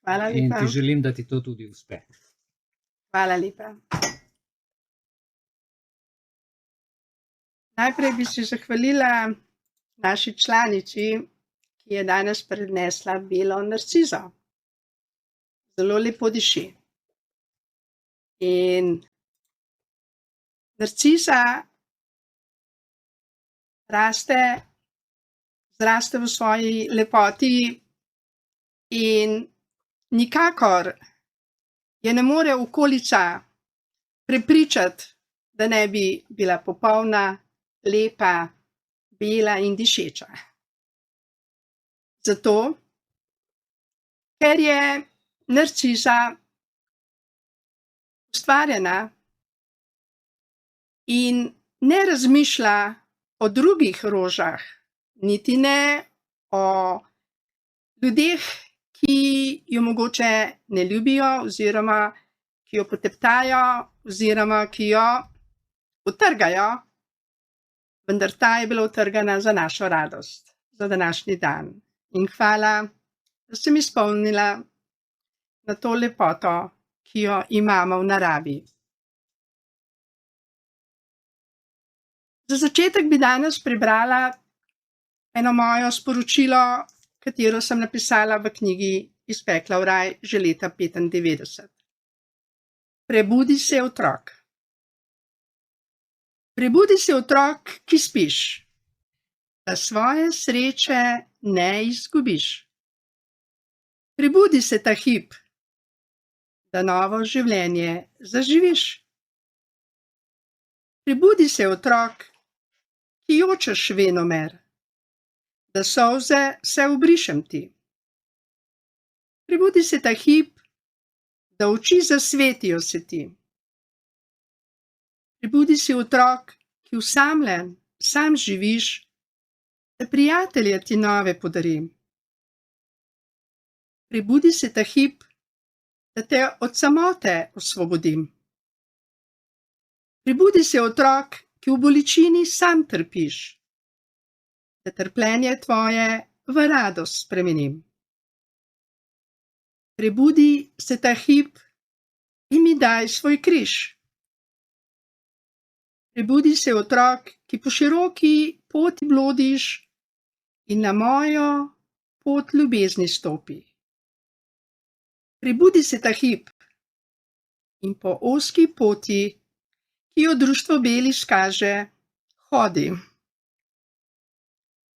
Hvala in lepa. ti želim, da ti to tudi uspe. Hvala lepa. Najprej bi se zahvalila naši članici, ki je danes prinesla belo narcizo. Zelo lepo diši. In narciza zraste v svoji lepoti in nikakor je ne more okolica prepričati, da ne bi bila popolna, lepa, bela in dišeča. Zato, ker je narciza ustvarjena in ne razmišlja o drugih rožah, niti ne o ljudeh, ki jo mogoče ne ljubijo oziroma ki jo poteptajo oziroma ki jo utrgajo, vendar ta je bila utrgana za našo radost, za današnji dan. In hvala, da sem izpolnila na to lepoto, ki jo imamo v naravi. Za začetek bi danes prebrala eno mojo sporočilo, katero sem napisala v knjigi Iz pekla v raj že leta 1995. Prebudi se, otrok. Prebudi se, otrok, ki spiš, da svoje sreče ne izgubiš. Prebudi se ta hip, da novo življenje zaživiš. Prebudi se, otrok, ki jočeš venomer, da solze se obrišem ti. Prebudi se ta hip, da oči zasvetijo se ti. Prebudi se, otrok, ki osamljen sam živiš, da prijatelje ti nove podarim. Prebudi se ta hip, da te od samote osvobodim. Prebudi se, otrok, ki v bolečini sam trpiš, da trpljenje tvoje v radost spremenim. Prebudi se ta hip in mi daj svoj križ. Prebudi se, otrok, ki po široki poti blodiš in na mojo pot ljubezni stopi. Prebudi se ta hip in po ozki poti, ki jo društvo beli skaže, hodi.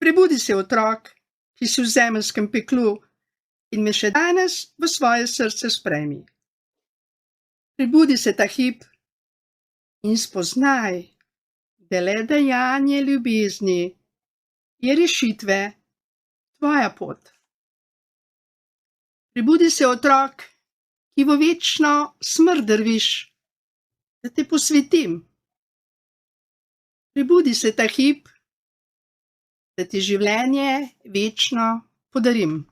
Prebudi se, otrok, ki si v zemeljskem peklu in me še danes v svoje srce sprejmi. Prebudi se ta hip in spoznaj, da le dejanje ljubezni je rešitve tvoja pot. Prebudi se, otrok, ki v večno smrt drviš, da te posvetim. Prebudi se ta hip, da ti življenje večno podarim.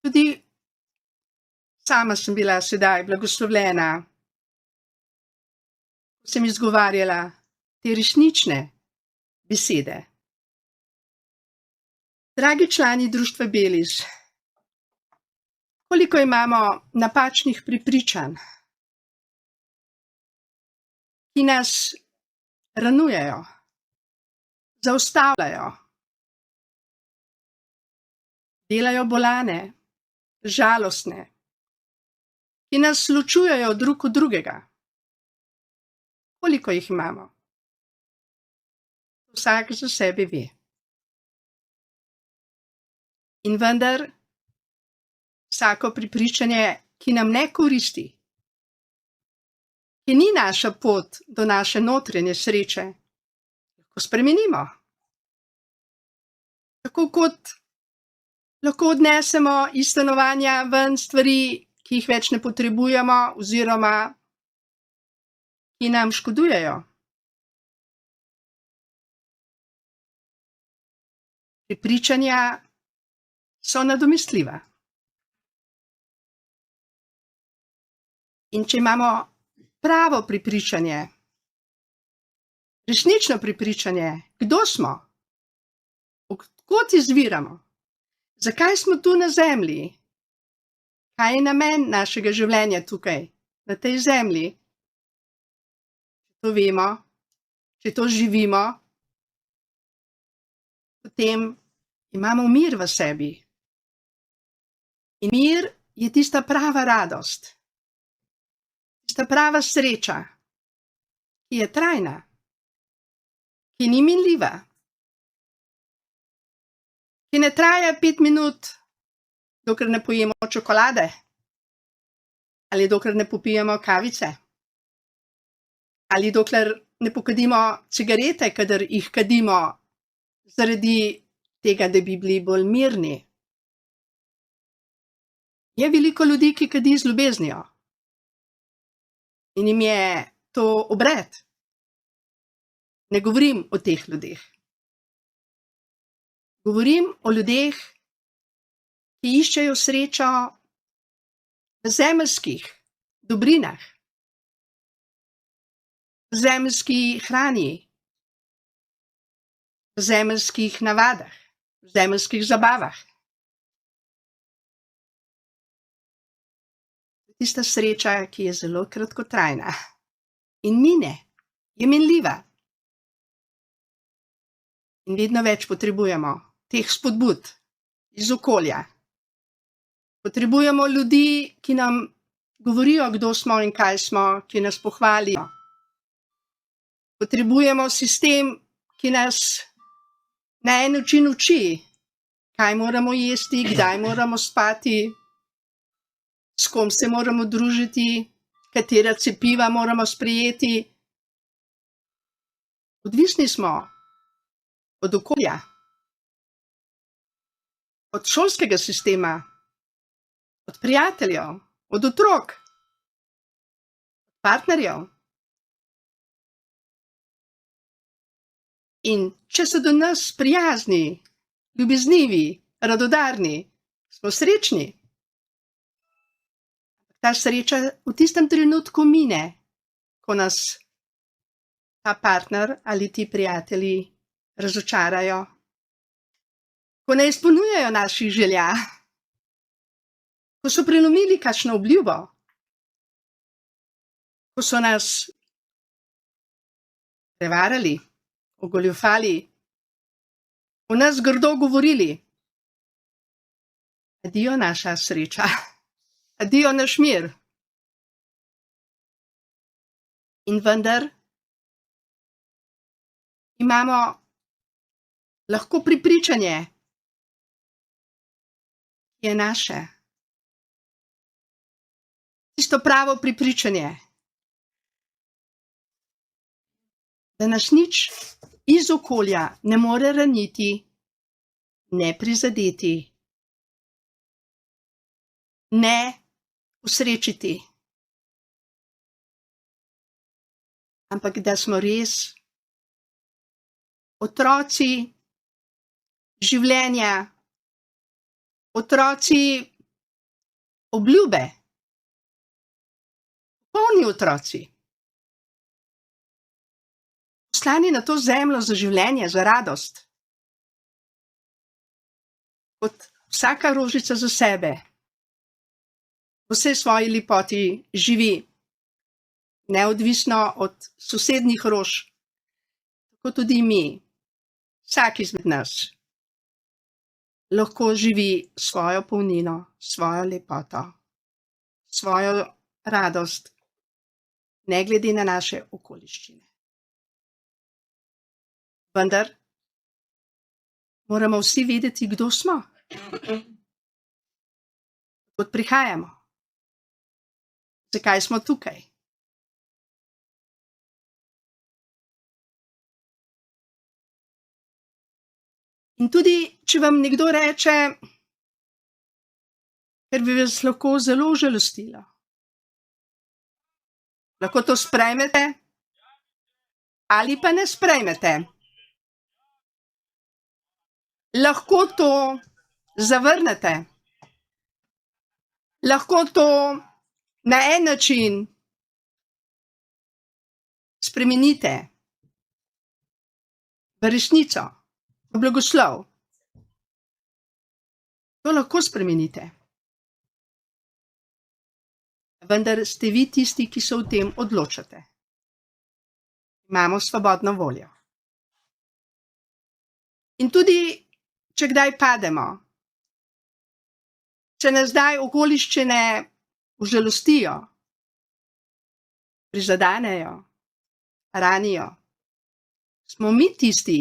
Tudi sama sem bila sedaj blagoslovljena, ko sem izgovarjala te resnične besede. Dragi člani društva Belis, koliko imamo napačnih prepričanj, ki nas ranujejo, zaustavljajo, delajo bolane, žalostne, ki nas ločujejo drug od drugega. Koliko jih imamo? Vsak za sebe ve. In vendar, vsako prepričanje, ki nam ne koristi, ki ni naša pot do naše notranje sreče, lahko spremenimo. Tako kot lahko odnesemo iz stanovanja ven stvari, ki jih več ne potrebujemo oziroma ki nam škodujejo. Prepričanja so nadomestljiva. In če imamo pravo prepričanje, resnično prepričanje, kdo smo, Odkot izviramo? Zakaj smo tu na zemlji? Kaj je namen našega življenja tukaj, na tej zemlji? Če to vemo, če to živimo, potem imamo mir v sebi. In mir je tista prava radost, tista prava sreča, ki je trajna, ki ni minljiva, ki ne traja 5 minut, dokler ne pojemo čokolade ali dokler ne popijemo kavice ali dokler ne pokadimo cigarete, kadar jih kadimo zaradi tega, da bi bili bolj mirni. Je veliko ljudi, ki kadi z ljubeznijo in jim je to obred. Ne govorim o teh ljudeh. Govorim o ljudeh, ki iščejo srečo v zemeljskih dobrinah, v zemeljski hrani, v zemeljskih navadah, v zemeljskih zabavah. Tista sreča, ki je zelo kratkotrajna in mine, je minljiva. In vedno več potrebujemo teh spodbud iz okolja. Potrebujemo ljudi, ki nam govorijo, kdo smo in kaj smo, ki nas pohvalijo. Potrebujemo sistem, ki nas na en način uči, kaj moramo jesti, kdaj moramo spati, s kom se moramo družiti, katera cepiva moramo sprejeti. Odvisni smo od okolja, od šolskega sistema, od prijateljev, od otrok, od partnerjev. In če so do nas prijazni, ljubeznivi, radodarni, smo srečni. Ta sreča v tistem trenutku mine, ko nas ta partner ali ti prijatelji razočarajo, ko ne izpolnjujejo naših želja, ko so prelomili kakšno obljubo, ko so nas prevarali, ogoljufali, o nas grdo govorili. Adijo naša sreča, adijo naš mir. In vendar imamo lahko prepričanje, ki je naše. Tisto pravo prepričanje, da nas nič iz okolja ne more raniti, ne prizadeti, ne usrečiti. Ampak da smo res otroci življenja, otroci obljube, polni otroci, poslani na to zemljo za življenje, za radost. Kot vsaka rožica za sebe, v vsej svoji lepoti živi, neodvisno od sosednjih rož, tako tudi mi, vsak izmed nas, lahko živi svojo polnino, svojo lepoto, svojo radost, ne glede na naše okoliščine. Vendar moramo vsi vedeti, kdo smo, od prihajamo, zakaj smo tukaj. In tudi, če vam nekdo reče, ker bi vas lahko zelo žalostilo, lahko to sprejmete ali pa ne sprejmete. Lahko to zavrnete. Lahko to na en način spremenite v resnico, v blagoslov, To lahko spremenite. Vendar ste vi tisti, ki se o tem odločate. Imamo svobodno voljo. In tudi, če kdaj pademo, če nas kdaj okoliščine užalostijo, prizadanejo, ranijo, smo mi tisti,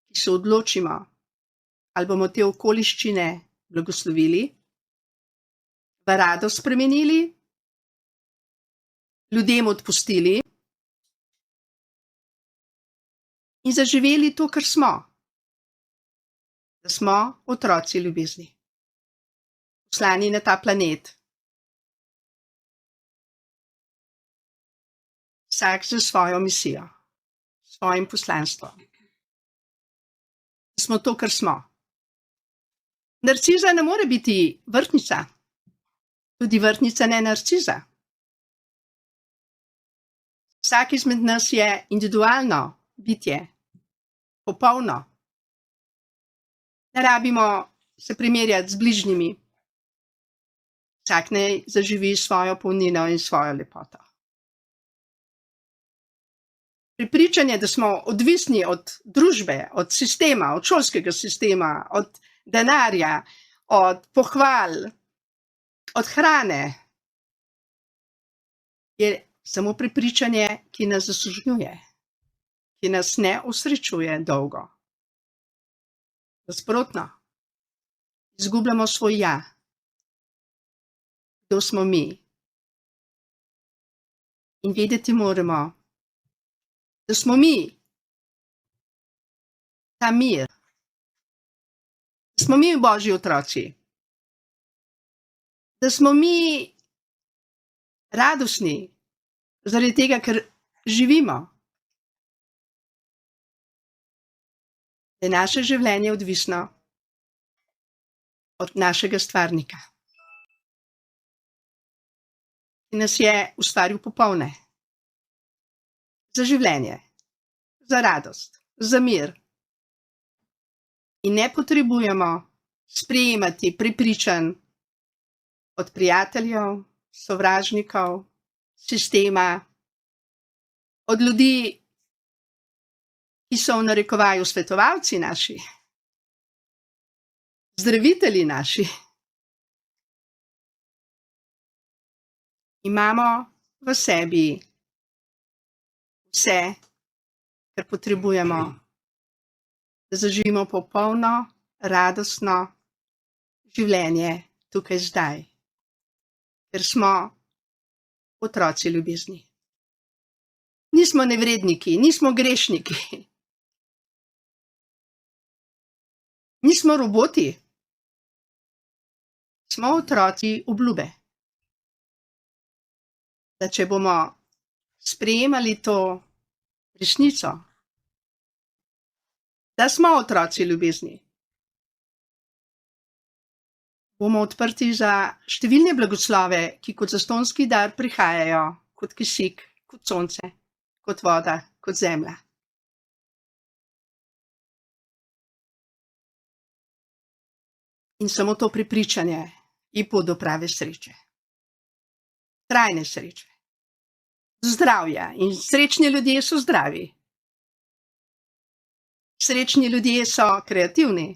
ki se odločimo, ali bomo te okoliščine blagoslovili, v radost spremenili, ljudem odpustili in zaživeli to, kar smo, da smo otroci ljubezni, poslani na ta planet. Vsak za svojo misijo, svojim poslanstvom. Smo to, kar smo. Narciza ne more biti vrtnica, tudi vrtnica ne narciza. Vsak izmed nas je individualno bitje, popolno. Ne rabimo se primerjati z bližnjimi. Vsak naj zaživi svojo polnino in svojo lepoto. Prepričanje, da smo odvisni od družbe, od sistema, od šolskega sistema, od denarja, od pohval, od hrane, je samo prepričanje, ki nas zasužnjuje, ki nas ne osrečuje dolgo. Nasprotno, izgubljamo svoj ja. Kdo smo mi? In vedeti moramo, da smo mi ta mir, da smo mi Božji otroci, da smo mi radostni zaradi tega, ker živimo, da je naše življenje odvisno od našega stvarnika, ki nas je ustvaril popolne. Za življenje, za radost, za mir. In ne potrebujemo sprejemati prepričanj od prijateljev, sovražnikov, sistema, od ljudi, ki so v narekovaju svetovalci naši, zdravitelji naši. Imamo v sebi vse, kar potrebujemo, da zaživimo popolno, radostno življenje tukaj zdaj, ker smo otroci ljubezni. Nismo nevredniki, nismo grešniki, nismo roboti, smo otroci obljube. Da če bomo sprejemali to resnico, da smo otroci ljubezni, bomo odprti za številne blagoslove, ki kot zastonjski dar prihajajo, kot kisik, kot sonce, kot voda, kot zemlja. In samo to prepričanje je pot do prave sreče. Trajne sreče. Zdravja. In srečni ljudje so zdravi. Srečni ljudje so kreativni.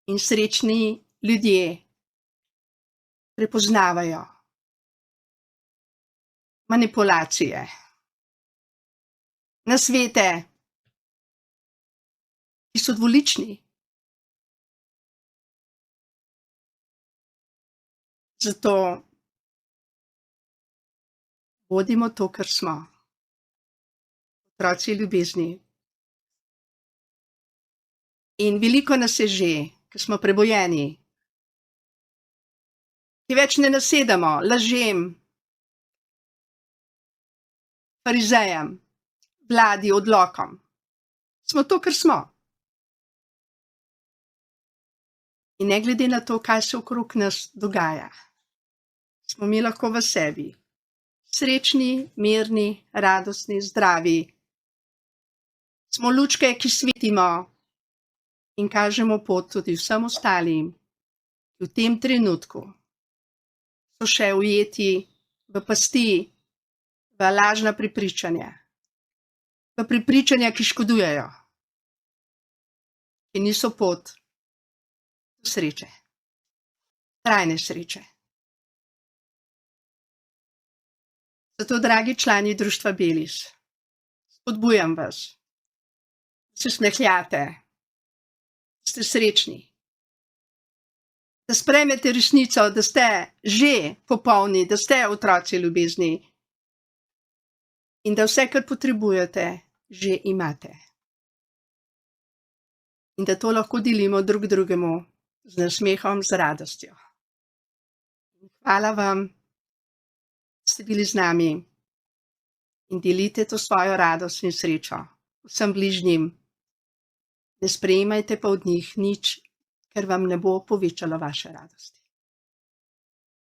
In srečni ljudje prepoznavajo manipulacije, nasvete, ki so dvolični. Zato bodimo to, kar smo. Otroci ljubezni. In veliko nas je že, ki smo prebojeni, ki več ne nasedamo lažem, farizejem, vladi, odlokom. Smo to, kar smo. In ne glede na to, kaj se okrog nas dogaja, smo mi lahko v sebi srečni, mirni, radostni, zdravi. Smo lučke, ki svetimo in kažemo pot tudi vsem ostalim, ki v tem trenutku so še ujeti v pasti, v lažna prepričanja, v prepričanja, ki škodujejo, ki niso pot do sreče, trajne sreče. Zato, dragi člani Društva Belis, spodbujam vas, da se smehljate, da ste srečni, da sprejmete resnico, da ste že popolni, da ste otroci ljubezni in da vse, kar potrebujete, že imate. In da to lahko delimo drug drugemu z nasmehom, z radostjo. Hvala vam, da ste bili z nami in delite to svojo radost in srečo vsem bližnjim. Ne sprejemajte pa od njih nič, ker vam ne bo povečalo vaše radosti.